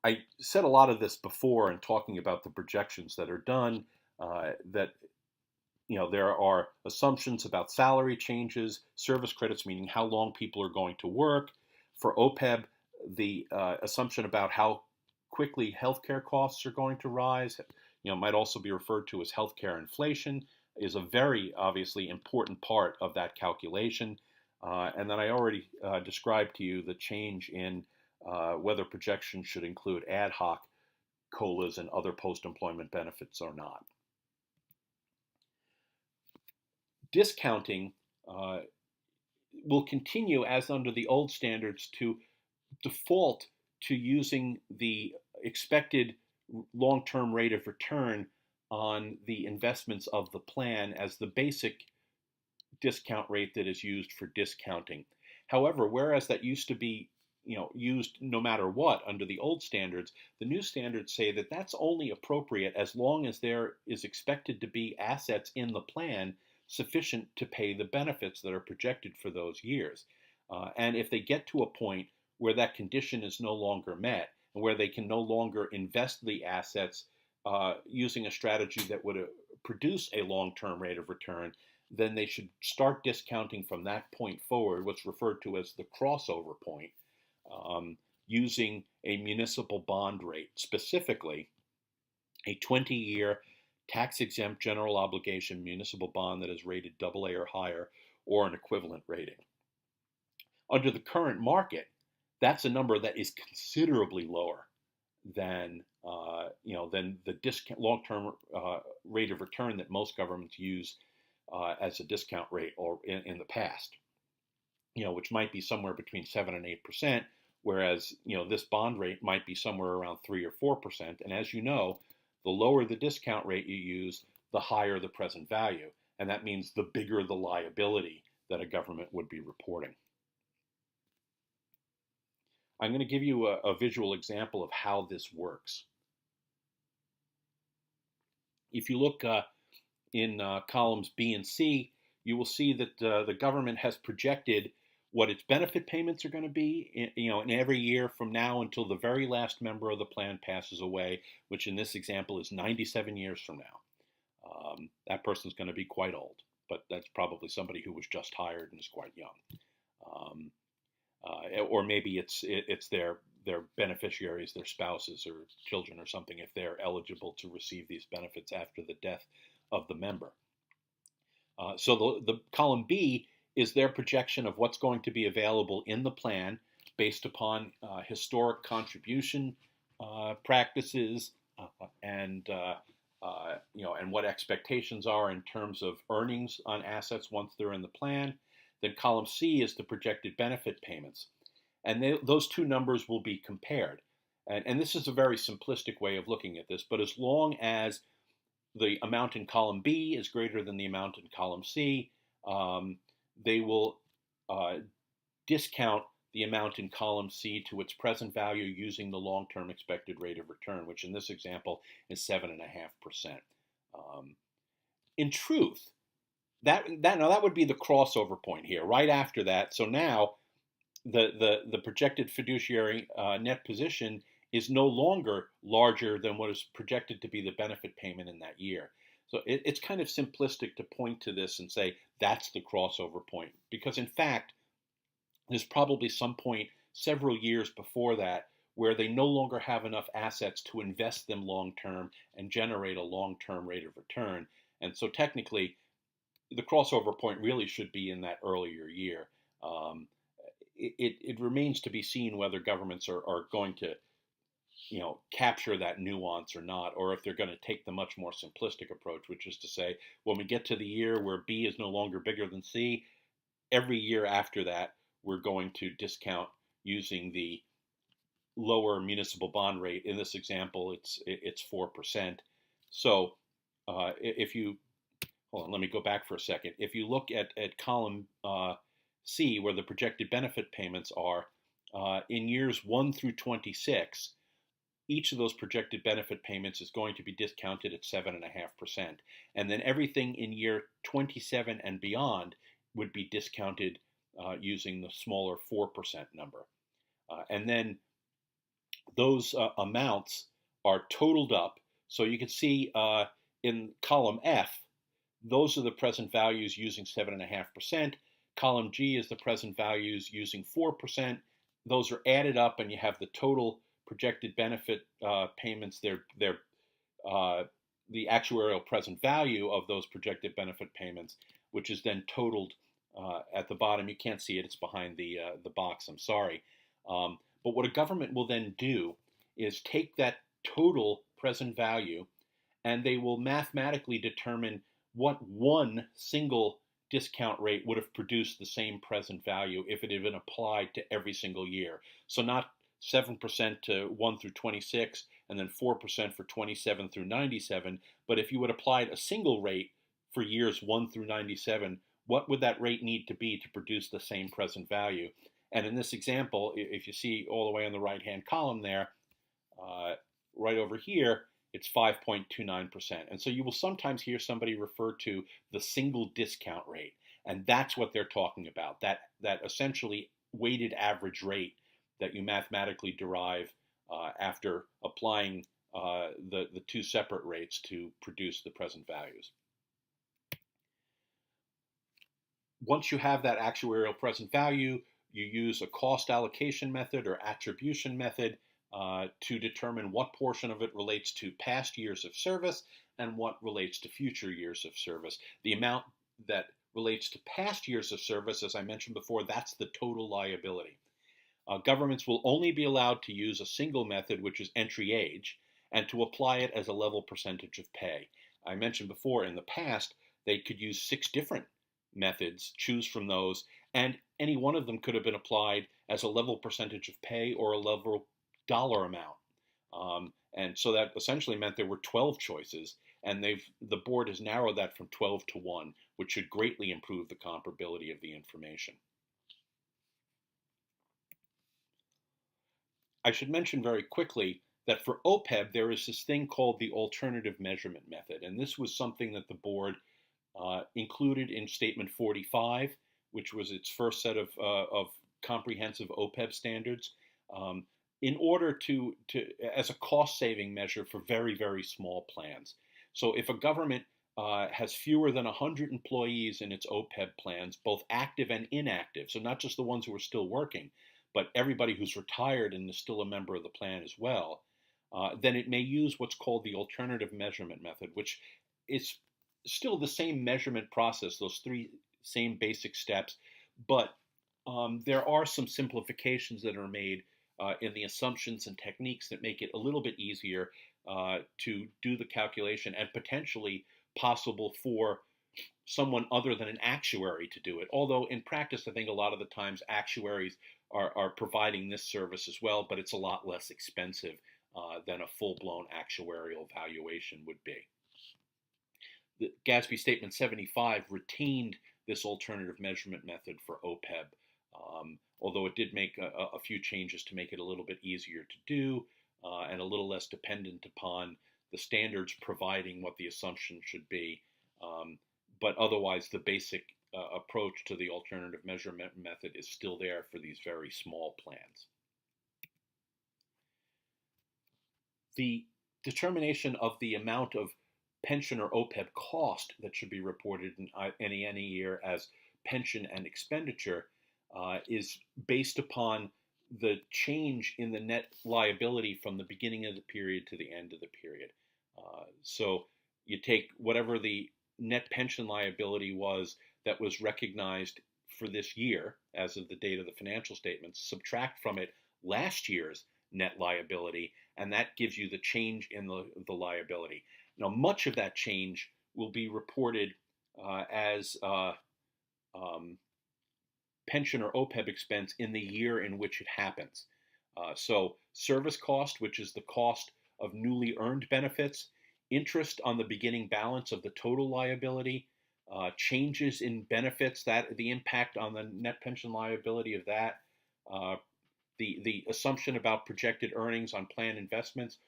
I said a lot of this before in talking about the projections that are done, that there are assumptions about salary changes, service credits, meaning how long people are going to work. For OPEB, the assumption about how quickly healthcare costs are going to rise, might also be referred to as healthcare inflation, is a very obviously important part of that calculation. And then I already described to you the change in whether projections should include ad hoc COLAs and other post-employment benefits or not. Discounting will continue as under the old standards to default to using the expected long-term rate of return on the investments of the plan as the basic discount rate that is used for discounting. However, whereas that used to be used no matter what under the old standards, the new standards say that that's only appropriate as long as there is expected to be assets in the plan sufficient to pay the benefits that are projected for those years. And if they get to a point where that condition is no longer met, and where they can no longer invest the assets using a strategy that would produce a long-term rate of return, then they should start discounting from that point forward, what's referred to as the crossover point, using a municipal bond rate, specifically a 20-year tax-exempt general obligation municipal bond that is rated AA or higher, or an equivalent rating. Under the current market, that's a number that is considerably lower than than the long-term rate of return that most governments use as a discount rate or in the past. Which might be somewhere between 7 and 8%, whereas this bond rate might be somewhere around 3 or 4%. And as you know, the lower the discount rate you use, the higher the present value, and that means the bigger the liability that a government would be reporting. I'm going to give you a visual example of how this works. If you look in columns B and C, you will see that the government has projected what its benefit payments are going to be, in every year from now until the very last member of the plan passes away, which in this example is 97 years from now. That person's going to be quite old, but that's probably somebody who was just hired and is quite young. Or maybe it's their beneficiaries, their spouses or children or something, if they're eligible to receive these benefits after the death of the member. So the column B is their projection of what's going to be available in the plan based upon historic contribution practices and what expectations are in terms of earnings on assets once they're in the plan. Then column C is the projected benefit payments. And those two numbers will be compared. And this is a very simplistic way of looking at this, but as long as the amount in column B is greater than the amount in column C, they will discount the amount in column C to its present value using the long-term expected rate of return, which in this example is 7.5%. In truth, that would be the crossover point here, right after that. So now the projected fiduciary net position is no longer larger than what is projected to be the benefit payment in that year. So it's kind of simplistic to point to this and say that's the crossover point, because in fact, there's probably some point several years before that where they no longer have enough assets to invest them long-term and generate a long-term rate of return. And so technically, the crossover point really should be in that earlier year. It remains to be seen whether governments are going to capture that nuance or not, or if they're going to take the much more simplistic approach, which is to say, when we get to the year where B is no longer bigger than C, every year after that, we're going to discount using the lower municipal bond rate. In this example, it's 4%. So if you, hold on, let me go back for a second. If you look at column C, where the projected benefit payments are, in years 1 through 26, each of those projected benefit payments is going to be discounted at 7.5%. And then everything in year 27 and beyond would be discounted using the smaller 4% number. And then those amounts are totaled up. So you can see in column F, those are the present values using 7.5%. Column G is the present values using 4%. Those are added up, and you have the total projected benefit payments. They're the actuarial present value of those projected benefit payments, which is then totaled at the bottom. You can't see it; it's behind the box. I'm sorry. But what a government will then do is take that total present value, and they will mathematically determine what one single discount rate would have produced the same present value if it had been applied to every single year. So not 7% to 1 through 26 and then 4% for 27 through 97, but if you had applied a single rate for years 1 through 97, what would that rate need to be to produce the same present value? And in this example, if you see all the way on the right-hand column there, right over here, it's 5.29%. And so you will sometimes hear somebody refer to the single discount rate. And that's what they're talking about, that essentially weighted average rate that you mathematically derive after applying the two separate rates to produce the present values. Once you have that actuarial present value, you use a cost allocation method or attribution method to determine what portion of it relates to past years of service and what relates to future years of service. The amount that relates to past years of service, as I mentioned before, that's the total liability. Governments will only be allowed to use a single method, which is entry age, and to apply it as a level percentage of pay. I mentioned before, in the past, they could use 6 different methods, choose from those, and any one of them could have been applied as a level percentage of pay or a level dollar amount. And so that essentially meant there were 12 choices, and the board has narrowed that from 12 to 1, which should greatly improve the comparability of the information. I should mention very quickly that for OPEB, there is this thing called the alternative measurement method, and this was something that the board included in Statement 45, which was its first set of comprehensive OPEB standards, in order to as a cost-saving measure for very, very small plans. So if a government has fewer than 100 employees in its OPEB plans, both active and inactive, so not just the ones who are still working, but everybody who's retired and is still a member of the plan as well, then it may use what's called the alternative measurement method, which is still the same measurement process, those 3 same basic steps, but there are some simplifications that are made in the assumptions and techniques that make it a little bit easier to do the calculation and potentially possible for someone other than an actuary to do it. Although in practice, I think a lot of the times actuaries are providing this service as well, but it's a lot less expensive than a full-blown actuarial valuation would be. The Gatsby Statement 75 retained this alternative measurement method for OPEB, although it did make a few changes to make it a little bit easier to do and a little less dependent upon the standards providing what the assumption should be. But otherwise, the basic approach to the alternative measurement method is still there for these very small plans. The determination of the amount of pension or OPEB cost that should be reported in any year as pension and expenditure is based upon the change in the net liability from the beginning of the period to the end of the period. So you take whatever the net pension liability was that was recognized for this year as of the date of the financial statements, subtract from it last year's net liability, and that gives you the change in the liability. Now, much of that change will be reported as pension or OPEB expense in the year in which it happens. So service cost, which is the cost of newly earned benefits, interest on the beginning balance of the total liability, changes in benefits, that the impact on the net pension liability of that, the assumption about projected earnings on plan investments,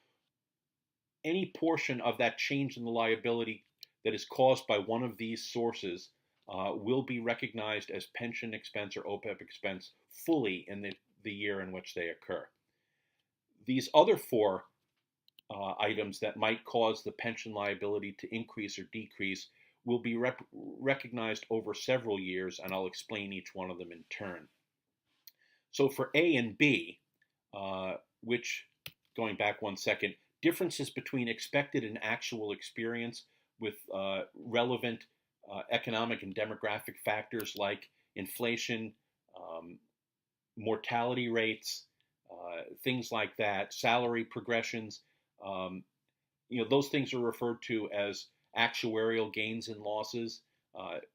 any portion of that change in the liability that is caused by one of these sources will be recognized as pension expense or OPEB expense fully in the year in which they occur. These other four items that might cause the pension liability to increase or decrease will be recognized over several years, and I'll explain each one of them in turn. So for A and B, which, going back one second, differences between expected and actual experience with relevant economic and demographic factors like inflation, mortality rates, things like that, salary progressions. Um, those things are referred to as actuarial gains and losses.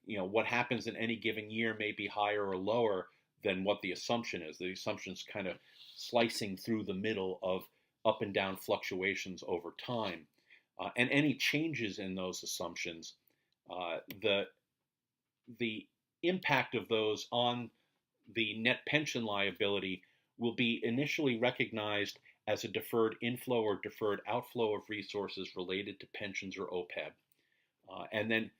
What happens in any given year may be higher or lower than what the assumption is. The assumption's kind of slicing through the middle of up and down fluctuations over time. And any changes in those assumptions, the impact of those on the net pension liability will be initially recognized as a deferred inflow or deferred outflow of resources related to pensions or OPEB, and then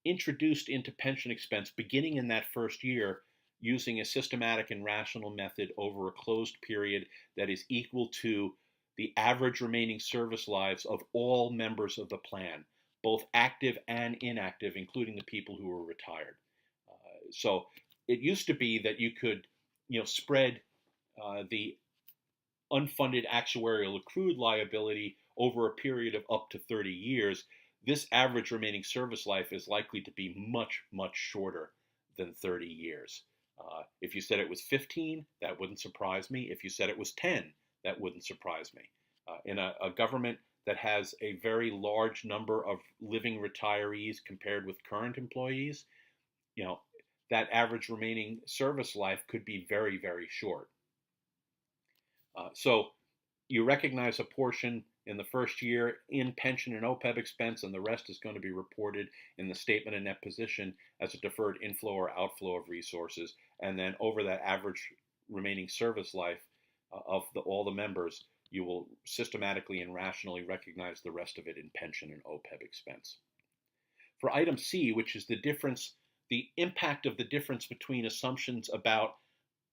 introduced into pension expense beginning in that first year using a systematic and rational method over a closed period that is equal to the average remaining service lives of all members of the plan, both active and inactive, including the people who were retired. So it used to be that you could, spread the unfunded actuarial accrued liability over a period of up to 30 years. This average remaining service life is likely to be much, much shorter than 30 years. If you said it was 15, that wouldn't surprise me. If you said it was 10, that wouldn't surprise me. In a government that has a very large number of living retirees compared with current employees, that average remaining service life could be very, very short. So you recognize a portion in the first year in pension and OPEB expense, and the rest is going to be reported in the statement of net position as a deferred inflow or outflow of resources. And then over that average remaining service life of all the members, you will systematically and rationally recognize the rest of it in pension and OPEB expense. For item C, which is the impact of the difference between assumptions about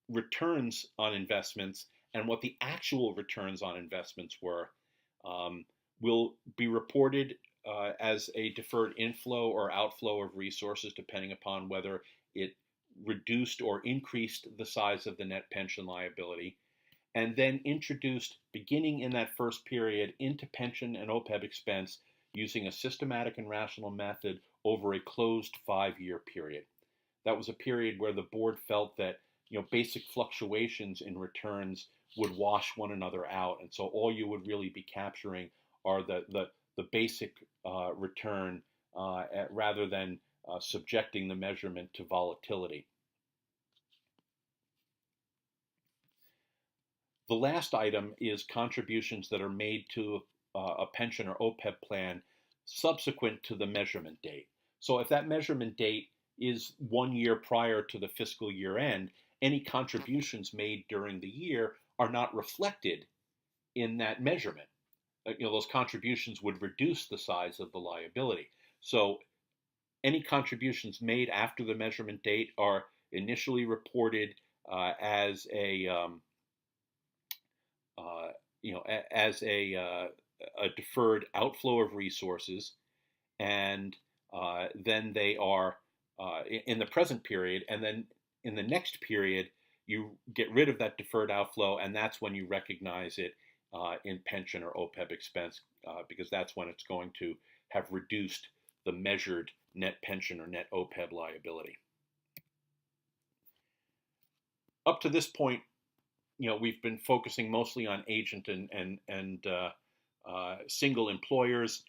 returns on investments and what the actual returns on investments were, will be reported as a deferred inflow or outflow of resources, depending upon whether it reduced or increased the size of the net pension liability, and then introduced, beginning in that first period, into pension and OPEB expense using a systematic and rational method over a closed 5-year period. That was a period where the board felt that basic fluctuations in returns would wash one another out, and so all you would really be capturing are the basic return rather than subjecting the measurement to volatility. The last item is contributions that are made to a pension or OPEB plan subsequent to the measurement date. So if that measurement date is 1 year prior to the fiscal year end, any contributions made during the year are not reflected in that measurement. Those contributions would reduce the size of the liability. So any contributions made after the measurement date are initially reported as a deferred outflow of resources, and then they are in the present period, and then in the next period you get rid of that deferred outflow, and that's when you recognize it in pension or OPEB expense, because that's when it's going to have reduced the measured net pension or net OPEB liability. Up to this point, we've been focusing mostly on agent and single employers.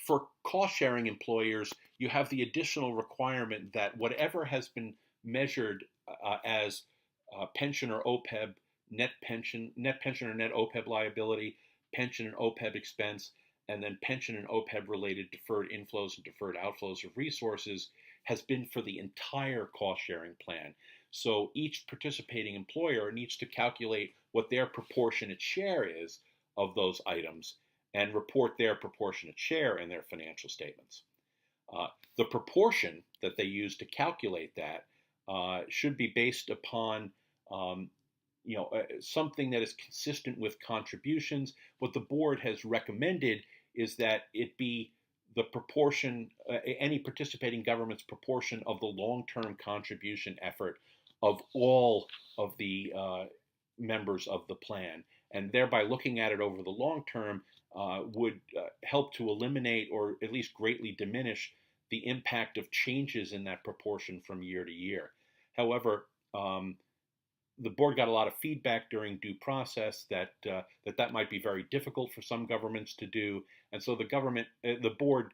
For cost-sharing employers, you have the additional requirement that whatever has been measured as pension or OPEB, net pension or net OPEB liability, pension and OPEB expense, and then pension and OPEB related deferred inflows and deferred outflows of resources has been for the entire cost-sharing plan. So each participating employer needs to calculate what their proportionate share is of those items and report their proportionate share in their financial statements. The proportion that they use to calculate that should be based upon something that is consistent with contributions. What the board has recommended is that it be the proportion, any participating government's proportion of the long-term contribution effort of all of the members of the plan, and thereby looking at it over the long term would help to eliminate or at least greatly diminish the impact of changes in that proportion from year to year. However, the board got a lot of feedback during due process that might be very difficult for some governments to do, and so the board,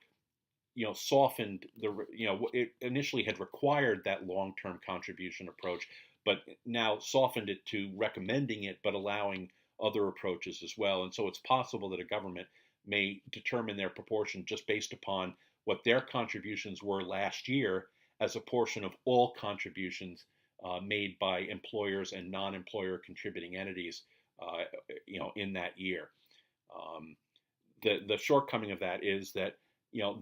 softened it initially had required that long-term contribution approach, but now softened it to recommending it, but allowing other approaches as well. And so it's possible that a government may determine their proportion just based upon what their contributions were last year as a portion of all contributions made by employers and non-employer contributing entities, in that year. The shortcoming of that is that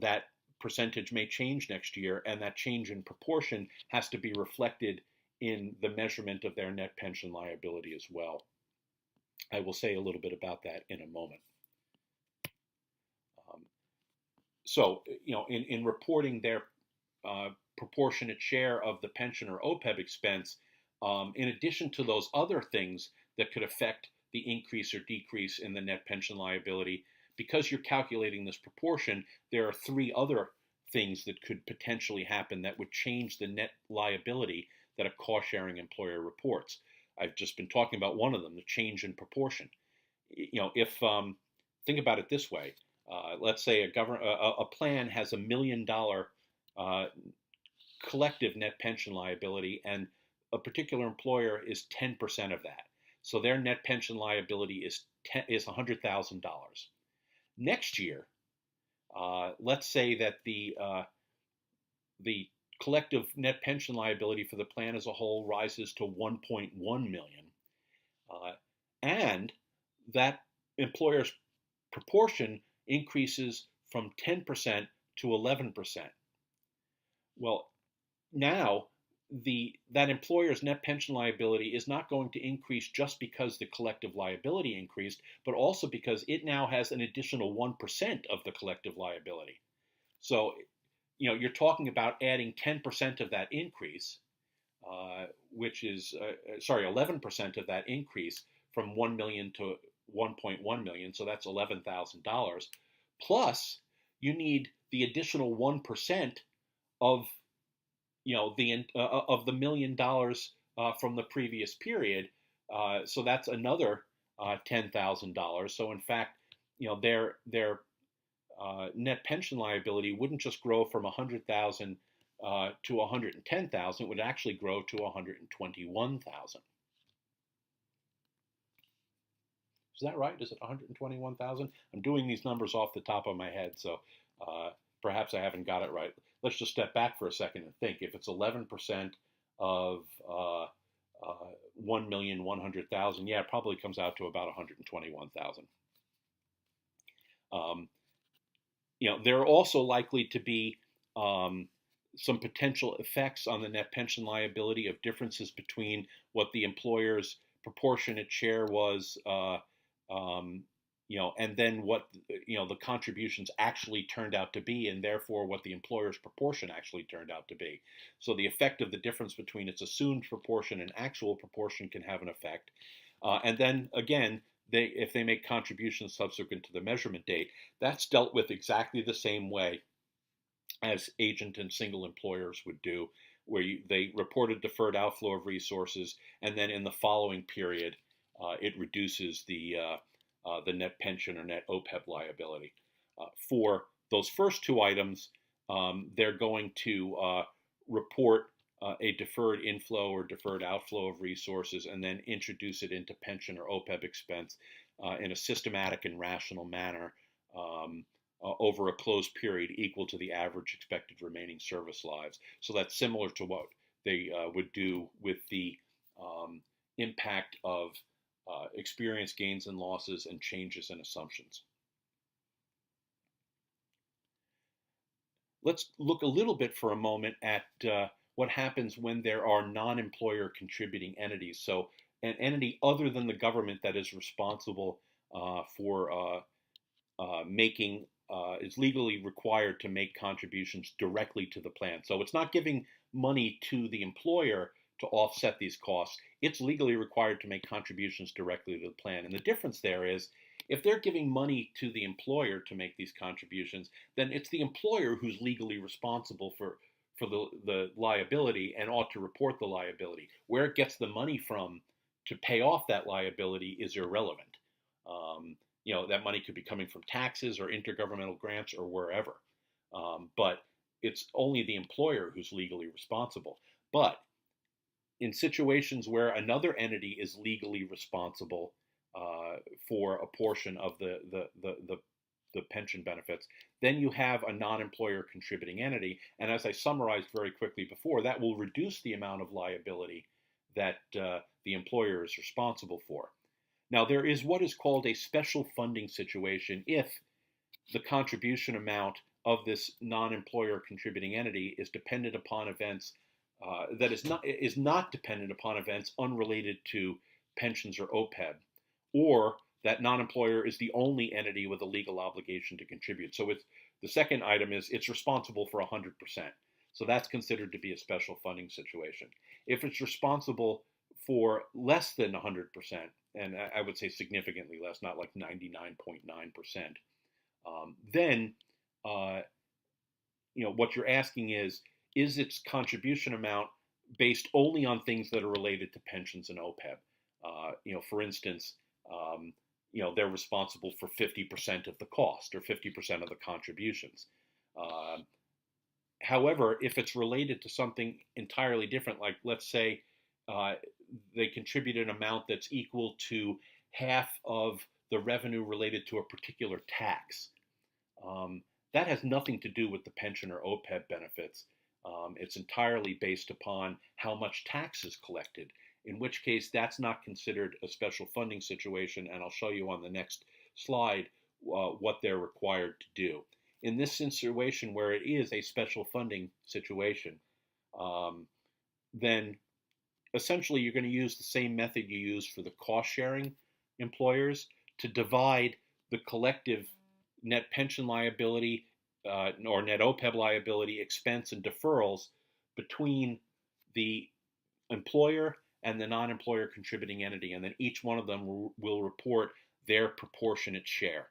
that percentage may change next year, and that change in proportion has to be reflected in the measurement of their net pension liability as well. I will say a little bit about that in a moment. So, in reporting their proportionate share of the pension or OPEB expense, in addition to those other things that could affect the increase or decrease in the net pension liability, because you're calculating this proportion, there are three other things that could potentially happen that would change the net liability that a cost-sharing employer reports. I've just been talking about one of them, the change in proportion. If think about it this way, let's say a plan has $1 million collective net pension liability, and a particular employer is 10% of that. So their net pension liability is $100,000. Next year, let's say that the collective net pension liability for the plan as a whole rises to 1.1 million, and that employer's proportion increases from 10% to 11%. Well, now that employer's net pension liability is not going to increase just because the collective liability increased, but also because it now has an additional 1% of the collective liability. So, you're talking about adding 10% of that increase, which is, 11% of that increase from 1 million to 1.1 million. So that's $11,000. Plus, you need the additional 1% of of the $1 million from the previous period. So that's another $10,000. So in fact, their net pension liability wouldn't just grow from 100,000 to 110,000. It would actually grow to 121,000. Is that right? Is it 121,000? I'm doing these numbers off the top of my head, so perhaps I haven't got it right. Let's just step back for a second and think. If it's 11% of 1,100,000, yeah, it probably comes out to about 121,000. There are also likely to be some potential effects on the net pension liability of differences between what the employer's proportionate share was, and then what the contributions actually turned out to be, and therefore what the employer's proportion actually turned out to be. So the effect of the difference between its assumed proportion and actual proportion can have an effect. And then again, if they make contributions subsequent to the measurement date, that's dealt with exactly the same way as agent and single employers would do, where they report a deferred outflow of resources, and then in the following period, it reduces the net pension or net OPEB liability. For those first two items, they're going to report a deferred inflow or deferred outflow of resources and then introduce it into pension or OPEB expense in a systematic and rational manner over a closed period equal to the average expected remaining service lives. So that's similar to what they would do with the impact of experience gains and losses and changes in assumptions. Let's look a little bit for a moment at what happens when there are non-employer contributing entities. So an entity other than the government that is responsible for making is legally required to make contributions directly to the plan. So it's not giving money to the employer to offset these costs. It's legally required to make contributions directly to the plan. And the difference there is if they're giving money to the employer to make these contributions, then it's the employer who's legally responsible for the liability and ought to report the liability. Where it gets the money from to pay off that liability is irrelevant. Um, that money could be coming from taxes or intergovernmental grants or wherever. But it's only the employer who's legally responsible. But in situations where another entity is legally responsible for a portion of the pension benefits, then you have a non-employer contributing entity. And as I summarized very quickly before, that will reduce the amount of liability that the employer is responsible for. Now, there is what is called a special funding situation if the contribution amount of this non-employer contributing entity is dependent upon events that is not dependent upon events unrelated to pensions or OPEB, or that non-employer is the only entity with a legal obligation to contribute. So the second item is it's responsible for 100%. So that's considered to be a special funding situation. If it's responsible for less than 100%, and I would say significantly less, not like 99.9%, then what you're asking is its contribution amount based only on things that are related to pensions and OPEB? For instance, they're responsible for 50% of the cost or 50% of the contributions. However, if it's related to something entirely different, like let's say they contribute an amount that's equal to half of the revenue related to a particular tax, that has nothing to do with the pension or OPEB benefits. It's entirely based upon how much tax is collected, in which case that's not considered a special funding situation, and I'll show you on the next slide what they're required to do. In this situation where it is a special funding situation, then essentially you're going to use the same method you use for the cost-sharing employers to divide the collective net pension liability or net OPEB liability, expense, and deferrals between the employer and the non-employer contributing entity, and then each one of them will report their proportionate share.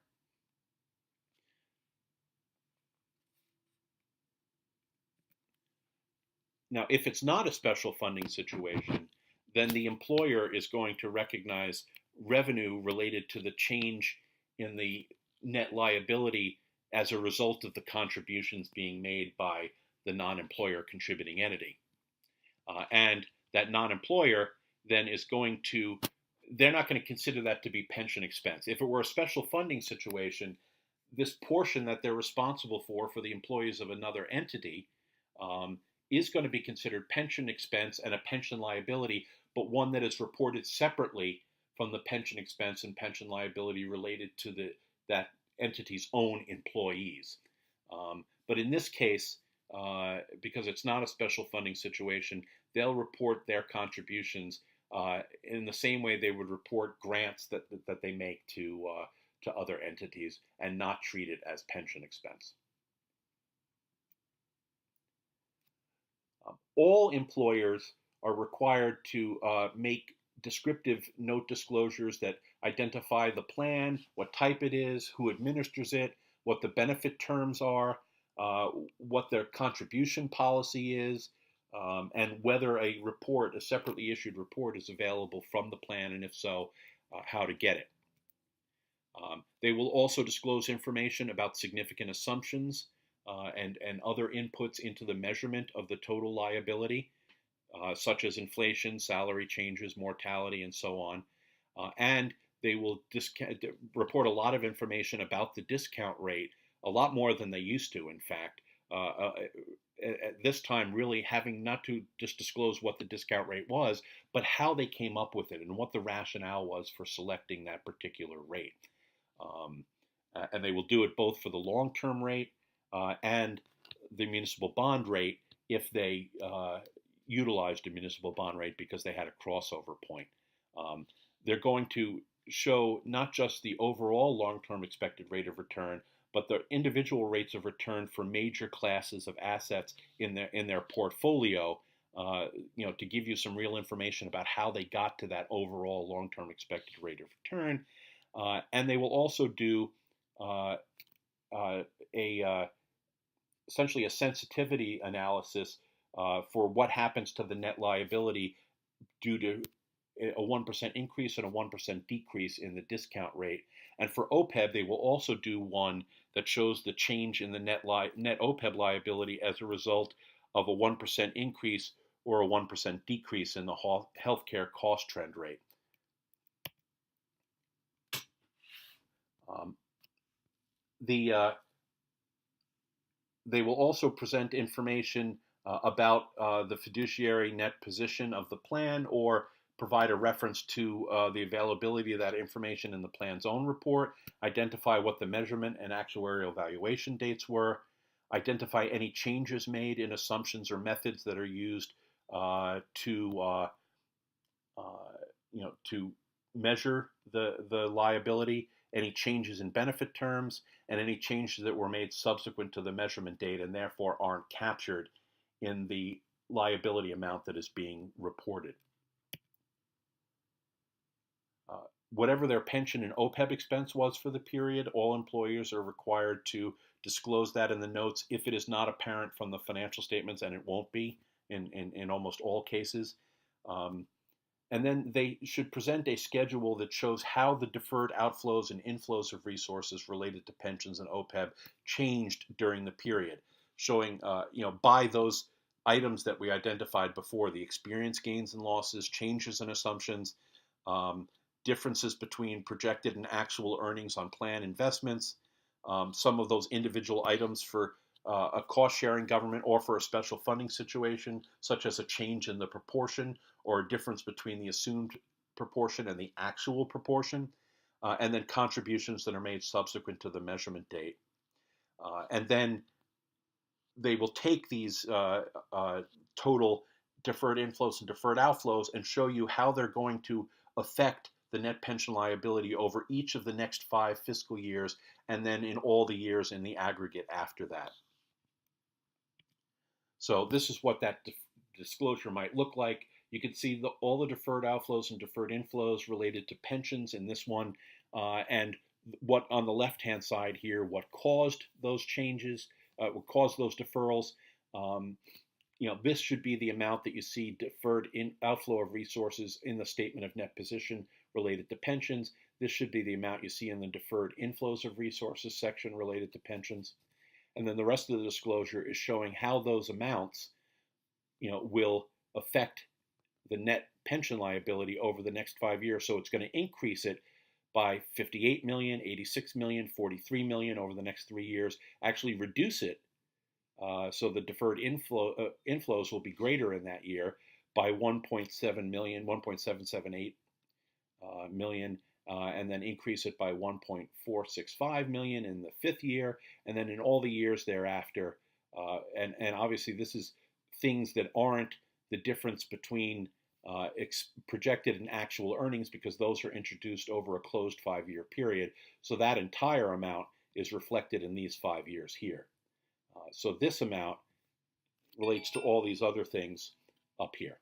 Now, if it's not a special funding situation, then the employer is going to recognize revenue related to the change in the net liability as a result of the contributions being made by the non-employer contributing entity. And that non-employer then is going to, they're not going to consider that to be pension expense. If it were a special funding situation, this portion that they're responsible for the employees of another entity is going to be considered pension expense and a pension liability, but one that is reported separately from the pension expense and pension liability related to that entity's own employees. But in this case, because it's not a special funding situation, they'll report their contributions in the same way they would report grants that they make to other entities and not treat it as pension expense. All employers are required to make descriptive note disclosures that identify the plan, what type it is, who administers it, what the benefit terms are, what their contribution policy is, and whether a separately issued report is available from the plan, and if so, how to get it. They will also disclose information about significant assumptions and other inputs into the measurement of the total liability, such as inflation, salary changes, mortality, and so on. And they will report a lot of information about the discount rate, a lot more than they used to, in fact. At this time, really having not to just disclose what the discount rate was, but how they came up with it and what the rationale was for selecting that particular rate. And they will do it both for the long-term rate and the municipal bond rate if they utilized a municipal bond rate because they had a crossover point. They're going to show not just the overall long-term expected rate of return, but the individual rates of return for major classes of assets in their portfolio. To give you some real information about how they got to that overall long-term expected rate of return, and they will also do uh, a essentially a sensitivity analysis for what happens to the net liability due to a 1% increase and a 1% decrease in the discount rate. And for OPEB, they will also do one that shows the change in the net OPEB liability as a result of a 1% increase or a 1% decrease in the healthcare cost trend rate. Um, they will also present information about the fiduciary net position of the plan, or provide a reference to the availability of that information in the plan's own report, identify what the measurement and actuarial valuation dates were, identify any changes made in assumptions or methods that are used to measure the liability, any changes in benefit terms, and any changes that were made subsequent to the measurement date and therefore aren't captured in the liability amount that is being reported. Whatever their pension and OPEB expense was for the period, all employers are required to disclose that in the notes if it is not apparent from the financial statements, and it won't be in almost all cases. And then they should present a schedule that shows how the deferred outflows and inflows of resources related to pensions and OPEB changed during the period, showing, by those items that we identified before, the experience gains and losses, changes in assumptions, differences between projected and actual earnings on plan investments, some of those individual items for a cost-sharing government or for a special funding situation, such as a change in the proportion or a difference between the assumed proportion and the actual proportion, and then contributions that are made subsequent to the measurement date. And then they will take these total deferred inflows and deferred outflows and show you how they're going to affect the net pension liability over each of the next 5 fiscal years, and then in all the years in the aggregate after that. So this is what that disclosure might look like. You can see all the deferred outflows and deferred inflows related to pensions in this one, and what on the left-hand side here, what caused those changes, what caused those deferrals. This should be the amount that you see deferred outflow of resources in the statement of net position related to pensions. This should be the amount you see in the deferred inflows of resources section related to pensions. And then the rest of the disclosure is showing how those amounts, will affect the net pension liability over the next 5 years. So it's going to increase it by 58 million, 86 million, 43 million over the next 3 years, actually reduce it. So the deferred inflows will be greater in that year by 1.7 million, 1.778 million, and then increase it by 1.465 million in the 5th year, and then in all the years thereafter. And obviously this is things that aren't the difference between projected and actual earnings, because those are introduced over a closed 5-year period. So that entire amount is reflected in these 5 years here. So this amount relates to all these other things up here.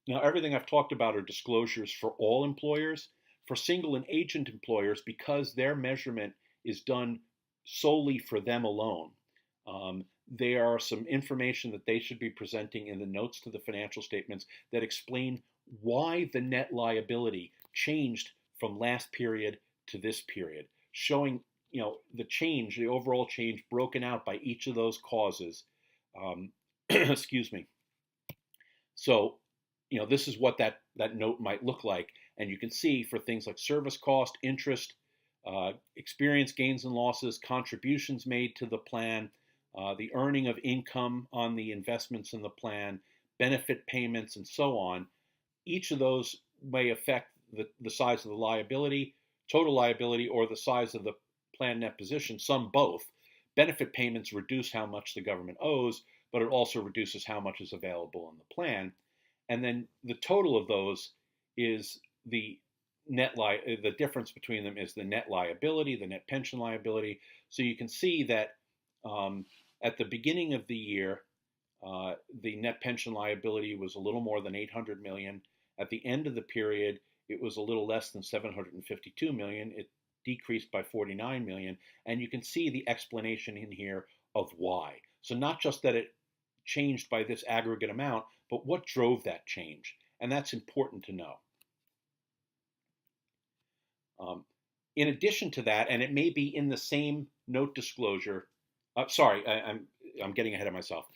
Now, everything I've talked about are disclosures for all employers. For single and agent employers, because their measurement is done solely for them alone, there are some information that they should be presenting in the notes to the financial statements that explain why the net liability changed from last period to this period, showing the overall change broken out by each of those causes. Excuse me. So, this is what that note might look like. And you can see for things like service cost, interest, experience gains and losses, contributions made to the plan, the earning of income on the investments in the plan, benefit payments, and so on. Each of those may affect the size of the liability, total liability, or the size of the plan net position, some both. Benefit payments reduce how much the government owes, but it also reduces how much is available in the plan. And then the total of those is the the difference between them is the net liability, the net pension liability. So you can see that at the beginning of the year, the net pension liability was a little more than 800 million. At the end of the period, it was a little less than 752 million. It decreased by 49 million. And you can see the explanation in here of why. So not just that it changed by this aggregate amount, but what drove that change. And that's important to know. In addition to that, and it may be in the same note disclosure, I'm getting ahead of myself.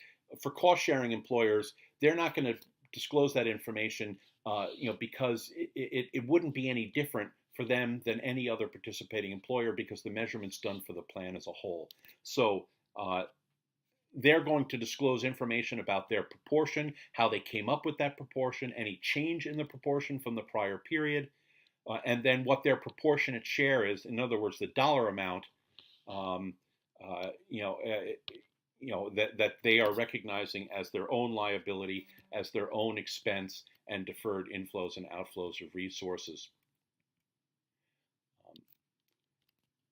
For cost-sharing employers, they're not going to disclose that information, because it wouldn't be any different for them than any other participating employer because the measurement's done for the plan as a whole. So they're going to disclose information about their proportion, how they came up with that proportion, any change in the proportion from the prior period, and then what their proportionate share is. In other words, the dollar amount, that they are recognizing as their own liability, as their own expense, and deferred inflows and outflows of resources.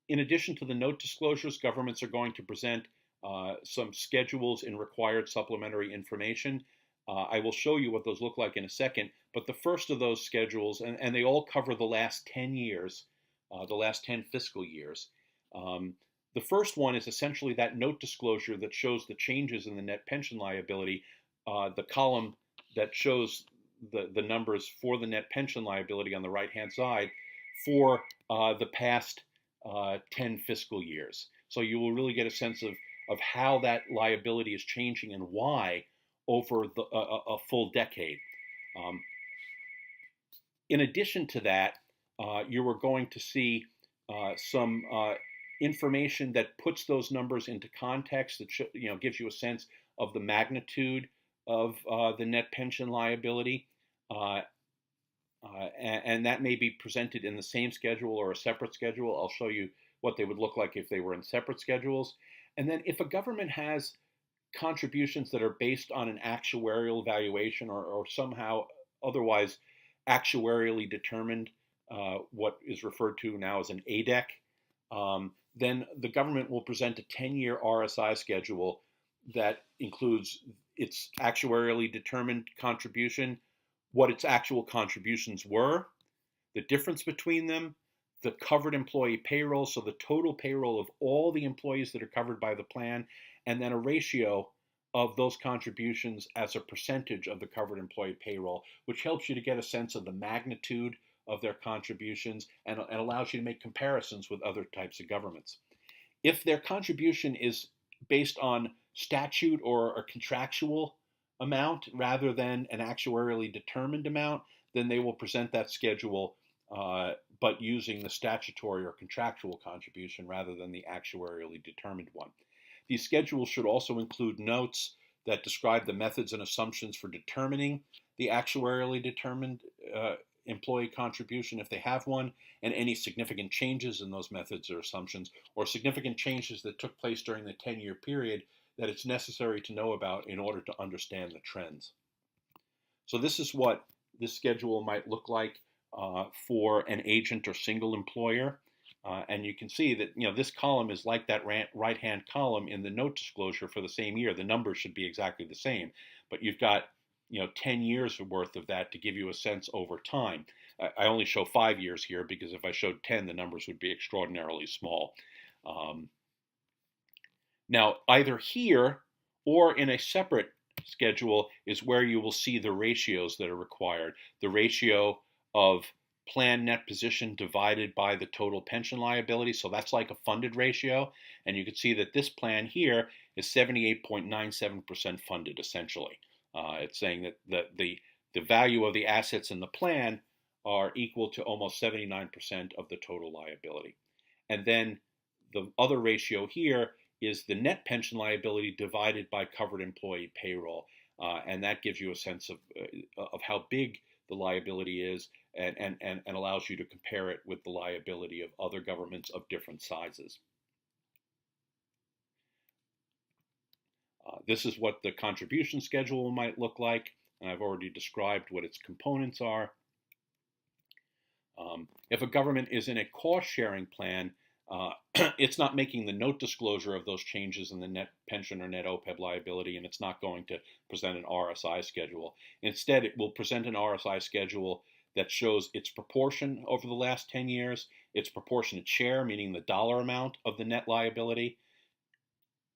In addition to the note disclosures, governments are going to present some schedules in required supplementary information. I will show you what those look like in a second, but the first of those schedules, and they all cover the last 10 years, the last 10 fiscal years. The first one is essentially that note disclosure that shows the changes in the net pension liability. The column that shows the numbers for the net pension liability on the right-hand side for the past 10 fiscal years. So you will really get a sense of how that liability is changing and why over a full decade. In addition to that, you are going to see some information that puts those numbers into context, that gives you a sense of the magnitude of the net pension liability, and that may be presented in the same schedule or a separate schedule. I'll show you what they would look like if they were in separate schedules. And then if a government has contributions that are based on an actuarial valuation or somehow otherwise actuarially determined, what is referred to now as an ADEC, then the government will present a 10-year RSI schedule that includes its actuarially determined contribution, what its actual contributions were, the difference between them, the covered employee payroll, so the total payroll of all the employees that are covered by the plan, and then a ratio of those contributions as a percentage of the covered employee payroll, which helps you to get a sense of the magnitude of their contributions and allows you to make comparisons with other types of governments. If their contribution is based on statute or a contractual amount rather than an actuarially determined amount, then they will present that schedule but using the statutory or contractual contribution rather than the actuarially determined one. These schedules should also include notes that describe the methods and assumptions for determining the actuarially determined employee contribution, if they have one, and any significant changes in those methods or assumptions, or significant changes that took place during the 10-year period that it's necessary to know about in order to understand the trends. So this is what this schedule might look like for an agent or single employer. And you can see that this column is like that right-hand column in the note disclosure for the same year. The numbers should be exactly the same, but you've got 10 years worth of that to give you a sense over time. I only show 5 years here because if I showed 10, the numbers would be extraordinarily small. Now, either here or in a separate schedule is where you will see the ratios that are required. The ratio of plan net position divided by the total pension liability. So that's like a funded ratio. And you can see that this plan here is 78.97% funded, essentially. It's saying that the value of the assets in the plan are equal to almost 79% of the total liability. And then the other ratio here is the net pension liability divided by covered employee payroll. And that gives you a sense of how big the liability is and allows you to compare it with the liability of other governments of different sizes. This is what the contribution schedule might look like, and I've already described what its components are. If a government is in a cost-sharing plan, it's not making the note disclosure of those changes in the net pension or net OPEB liability, and it's not going to present an RSI schedule. Instead, it will present an RSI schedule that shows its proportion over the last 10 years, its proportionate share, meaning the dollar amount of the net liability,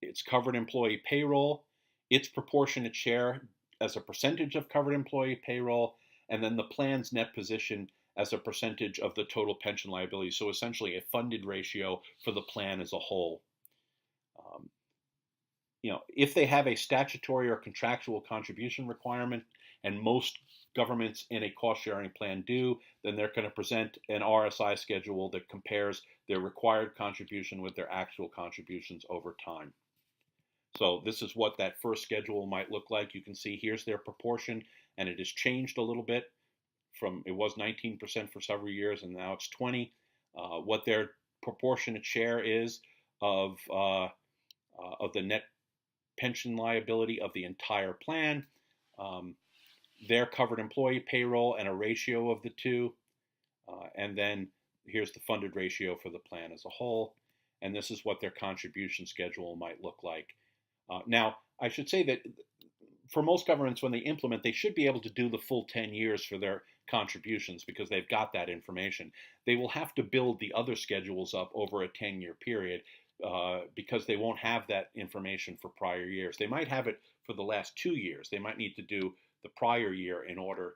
its covered employee payroll, its proportionate share as a percentage of covered employee payroll, and then the plan's net position as a percentage of the total pension liability. So essentially a funded ratio for the plan as a whole. If they have a statutory or contractual contribution requirement, and most governments in a cost-sharing plan do, then they're going to present an RSI schedule that compares their required contribution with their actual contributions over time. So this is what that first schedule might look like. You can see here's their proportion, and it has changed a little bit. It was 19% for several years, and now it's 20. What their proportionate share is of the net pension liability of the entire plan, their covered employee payroll, and a ratio of the two, and then here's the funded ratio for the plan as a whole, and this is what their contribution schedule might look like. Now, I should say that for most governments, when they implement, they should be able to do the full 10 years for their contributions because they've got that information. They will have to build the other schedules up over a 10-year period because they won't have that information for prior years. They might have it for the last 2 years. They might need to do the prior year in order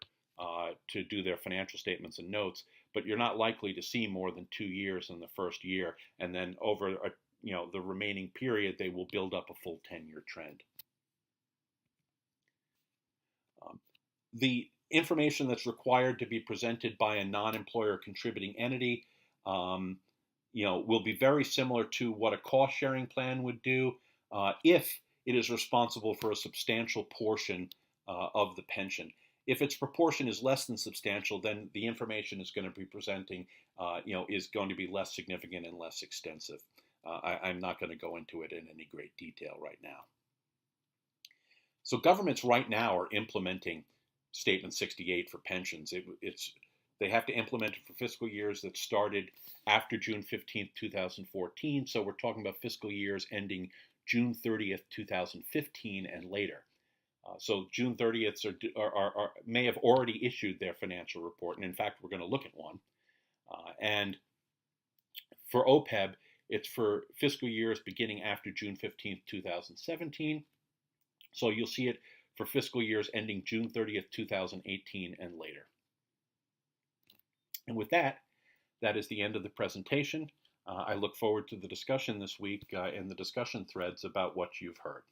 to do their financial statements and notes, but you're not likely to see more than 2 years in the first year, and then over the remaining period, they will build up a full 10-year trend. The information that's required to be presented by a non-employer contributing entity will be very similar to what a cost-sharing plan would do if it is responsible for a substantial portion of the pension. If its proportion is less than substantial, then the information is going to be presenting is going to be less significant and less extensive. I'm not going to go into it in any great detail right now. So governments right now are implementing Statement 68 for pensions. They have to implement it for fiscal years that started after June 15th, 2014. So we're talking about fiscal years ending June 30th, 2015 and later. So June 30th may have already issued their financial report. And in fact, we're going to look at one. And for OPEB, it's for fiscal years beginning after June 15th, 2017. So you'll see it for fiscal years ending June 30th, 2018 and later. And with that is the end of the presentation. I look forward to the discussion this week in the discussion threads about what you've heard.